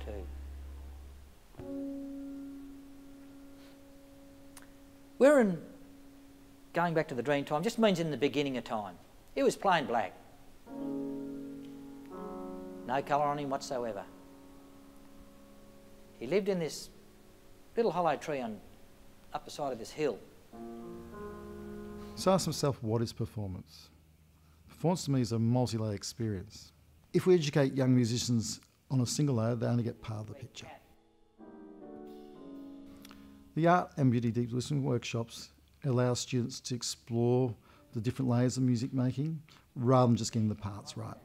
too. We're in, going back to the dream time, just means in the beginning of time. It was plain black. No colour on him whatsoever. He lived in this little hollow tree on up the side of this hill. So ask myself, what is performance? Performance to me is a multi-layer experience. If we educate young musicians on a single layer, they only get part of the picture. The Art and Beauty Deep Listening workshops allow students to explore the different layers of music making rather than just getting the parts right.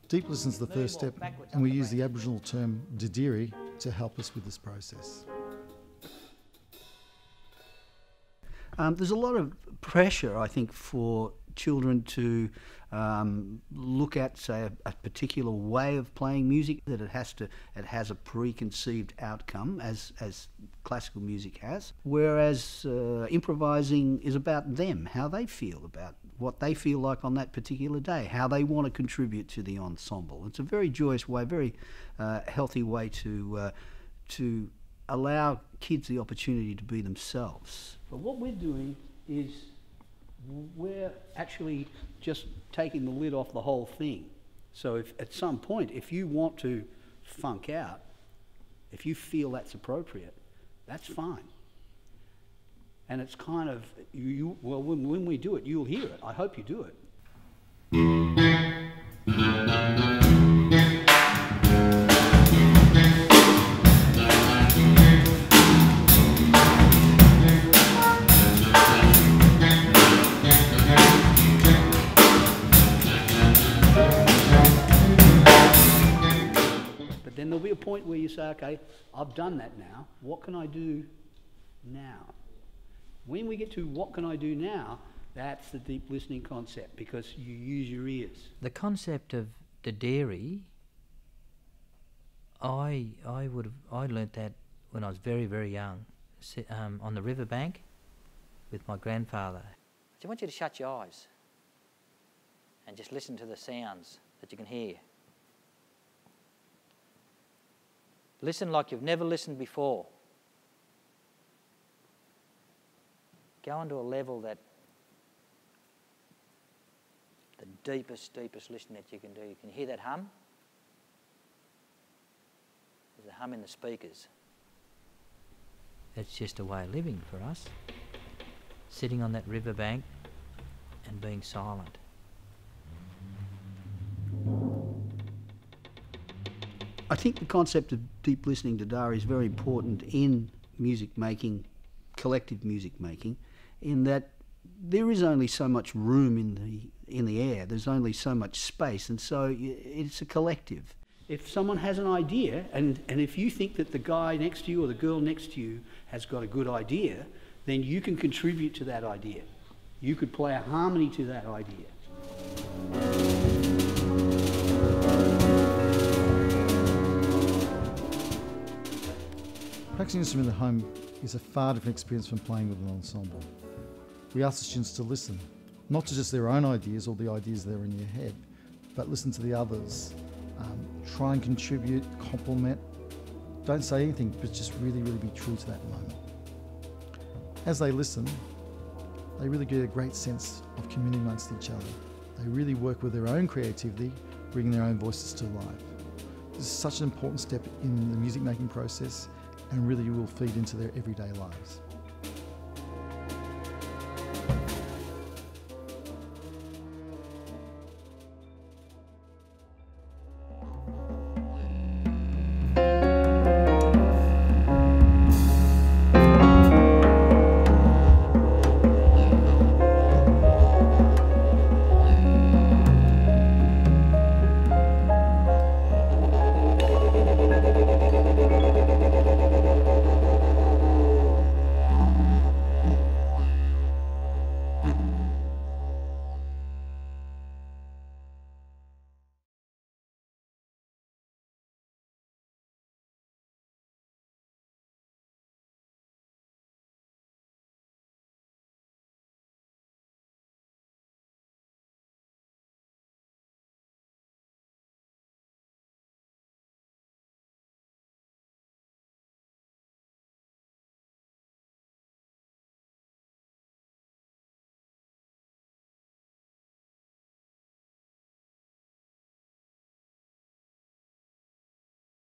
Deep listening is the first step, and we use the Aboriginal term Didiri to help us with this process. There's a lot of pressure, I think, for children to look at, say, a particular way of playing music, that it has a preconceived outcome, as classical music has. Whereas improvising is about them, how they feel, about what they feel like on that particular day, how they want to contribute to the ensemble. It's a very joyous way, very healthy way to allow kids the opportunity to be themselves. But what we're doing is we're actually just taking the lid off the whole thing. So if at some point, if you want to funk out, if you feel that's appropriate, that's fine. And it's kind of, well, when we do it, you'll hear it. I hope you do it. But then there'll be a point where you say, okay, I've done that now. What can I do now? When we get to what can I do now, that's the deep listening concept, because you use your ears. The concept of Didiri, I learnt that when I was very, very young, on the riverbank with my grandfather. I want you to shut your eyes and just listen to the sounds that you can hear. Listen like you've never listened before. Go on to a level that the deepest listening that you can do. You can hear that hum. There's a hum in the speakers. It's just a way of living for us. Sitting on that riverbank and being silent. I think the concept of deep listening to Dari is very important in music making, collective music making, in that there is only so much room in the air, there's only so much space, and so it's a collective. If someone has an idea, and if you think that the guy next to you or the girl next to you has got a good idea, then you can contribute to that idea. You could play a harmony to that idea. Practicing an instrument at home is a far different experience from playing with an ensemble. We ask the students to listen, not to just their own ideas or the ideas that are in your head, but listen to the others. Try and contribute, compliment. Don't say anything, but just really be true to that moment. As they listen, they really get a great sense of community amongst each other. They really work with their own creativity, bringing their own voices to life. This is such an important step in the music making process, and really will feed into their everyday lives.